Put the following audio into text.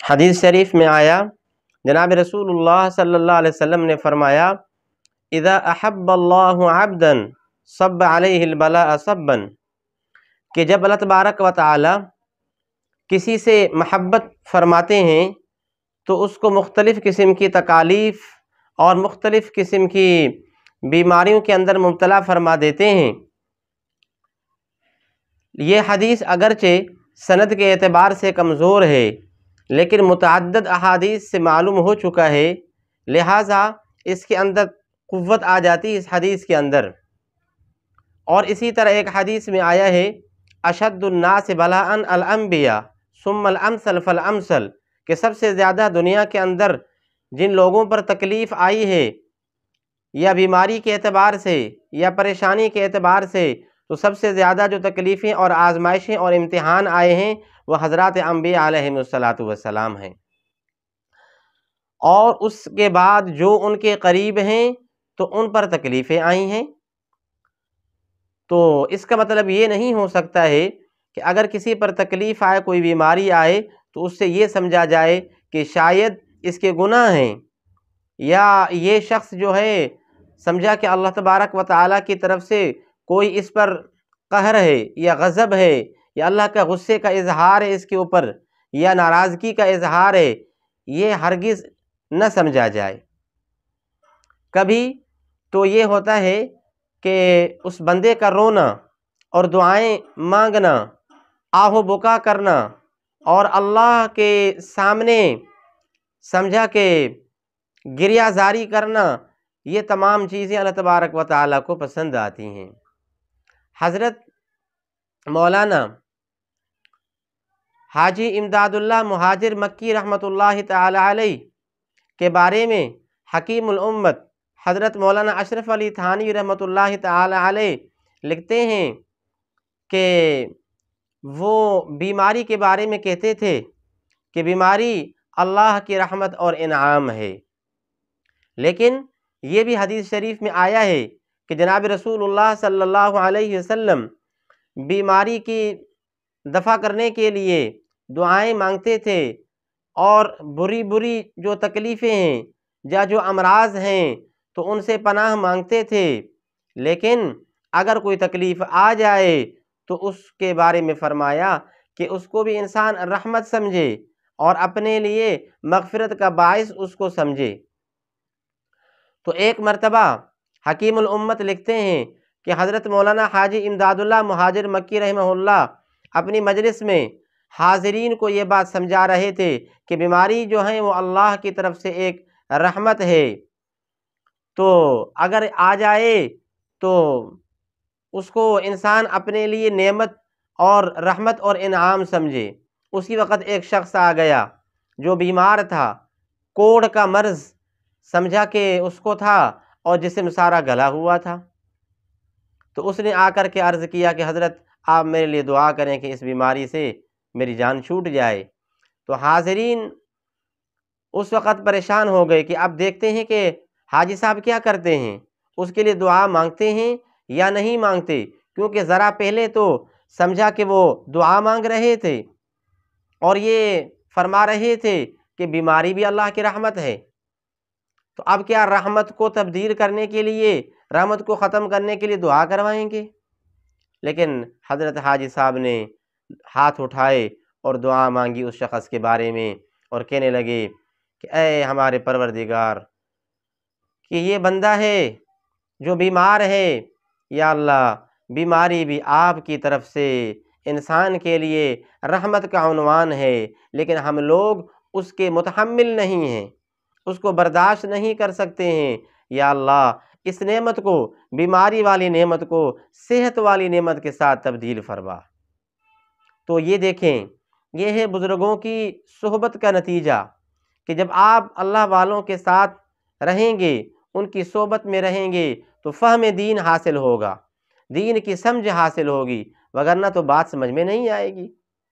حدیث شریف میں آیا، جناب رسول اللہ صلی اللہ علیہ وسلم نے فرمایا، اذا احب اللہ عبدا صب علیہ البلاء صبا، کہ جب اللہ تبارک و تعالی کسی سے محبت فرماتے ہیں تو اس کو مختلف قسم کی تکالیف اور مختلف قسم کی بیماریوں کے اندر مبتلا فرما دیتے ہیں۔ یہ حدیث اگرچہ سند کے اعتبار سے کمزور ہے، لیکن متعدد احادیث سے معلوم ہو چکا ہے، لہٰذا اس کے اندر قوت آ جاتی ہے اس حدیث کے اندر۔ اور اسی طرح ایک حدیث میں آیا ہے، اشد الناس بلاء الانبیاء ثم الامثل فالامثل، کہ سب سے زیادہ دنیا کے اندر جن لوگوں پر تکلیف آئی ہے یا بیماری کے اعتبار سے یا پریشانی کے اعتبار سے، تو سب سے زیادہ جو تکلیفیں اور آزمائشیں اور امتحان آئے ہیں وہ حضرات انبیاء علیہم السلام ہیں، اور اس کے بعد جو ان کے قریب ہیں تو ان پر تکلیفیں آئی ہیں۔ تو اس کا مطلب یہ نہیں ہو سکتا ہے کہ اگر کسی پر تکلیف آئے، کوئی بیماری آئے، تو اس سے یہ سمجھا جائے کہ شاید اس کے گناہ ہیں، یا یہ شخص جو ہے سمجھا کہ اللہ تبارک و تعالیٰ کی طرف سے کوئی اس پر قہر ہے یا غضب ہے یا اللہ کا غصے کا اظہار ہے اس کے اوپر یا ناراضگی کا اظہار ہے، یہ ہرگز نہ سمجھا جائے۔ کبھی تو یہ ہوتا ہے کہ اس بندے کا رونا اور دعائیں مانگنا، آہ و بکا کرنا اور اللہ کے سامنے سمجھا کہ گریہ زاری کرنا، یہ تمام چیزیں اللہ تبارک و تعالیٰ کو پسند آتی ہیں۔ حضرت مولانا حاجی امداد اللہ مہاجر مکی رحمۃ اللہ تعالی علیہ کے بارے میں حکیم الامت حضرت مولانا اشرف علی تھانوی رحمۃ اللہ تعالی علیہ لکھتے ہیں کہ وہ بیماری کے بارے میں کہتے تھے کہ بیماری اللہ کی رحمت اور انعام ہے، لیکن یہ بھی حدیث شریف میں آیا ہے کہ جناب رسول اللہ صلی اللہ علیہ وسلم بیماری کی دفع کرنے کے لیے دعائیں مانگتے تھے، اور بری جو تکلیفیں ہیں یا جو امراض ہیں تو ان سے پناہ مانگتے تھے، لیکن اگر کوئی تکلیف آ جائے تو اس کے بارے میں فرمایا کہ اس کو بھی انسان رحمت سمجھے اور اپنے لیے مغفرت کا باعث اس کو سمجھے۔ تو ایک مرتبہ حکیم الامت لکھتے ہیں کہ حضرت مولانا حاجی امداد اللہ مہاجر مکی رحمہ اللہ اپنی مجلس میں حاضرین کو یہ بات سمجھا رہے تھے کہ بیماری جو ہے وہ اللہ کی طرف سے ایک رحمت ہے، تو اگر آ جائے تو اس کو انسان اپنے لیے نعمت اور رحمت اور انعام سمجھے۔ اسی وقت ایک شخص آ گیا جو بیمار تھا، کوڑ کا مرض سمجھا کہ اس کو تھا اور جسم سارا گلا ہوا تھا، تو اس نے آ کر کے عرض کیا کہ حضرت آپ میرے لیے دعا کریں کہ اس بیماری سے میری جان چھوٹ جائے۔ تو حاضرین اس وقت پریشان ہو گئے کہ اب دیکھتے ہیں کہ حاجی صاحب کیا کرتے ہیں، اس کے لیے دعا مانگتے ہیں یا نہیں مانگتے، کیونکہ ذرا پہلے تو سمجھا کہ وہ دعا مانگ رہے تھے اور یہ فرما رہے تھے کہ بیماری بھی اللہ کی رحمت ہے، تو اب کیا رحمت کو تبدیل کرنے کے لیے، رحمت کو ختم کرنے کے لیے دعا کروائیں گے؟ لیکن حضرت حاجی صاحب نے ہاتھ اٹھائے اور دعا مانگی اس شخص کے بارے میں، اور کہنے لگے کہ اے ہمارے پروردگار، کہ یہ بندہ ہے جو بیمار ہے، یا اللہ بیماری بھی آپ کی طرف سے انسان کے لیے رحمت کا عنوان ہے، لیکن ہم لوگ اس کے متحمل نہیں ہیں، اس کو برداشت نہیں کر سکتے ہیں، یا اللہ اس نعمت کو، بیماری والی نعمت کو صحت والی نعمت کے ساتھ تبدیل فرما۔ تو یہ دیکھیں، یہ ہے بزرگوں کی صحبت کا نتیجہ کہ جب آپ اللہ والوں کے ساتھ رہیں گے، ان کی صحبت میں رہیں گے تو فہم دین حاصل ہوگا، دین کی سمجھ حاصل ہوگی، وگرنہ تو بات سمجھ میں نہیں آئے گی۔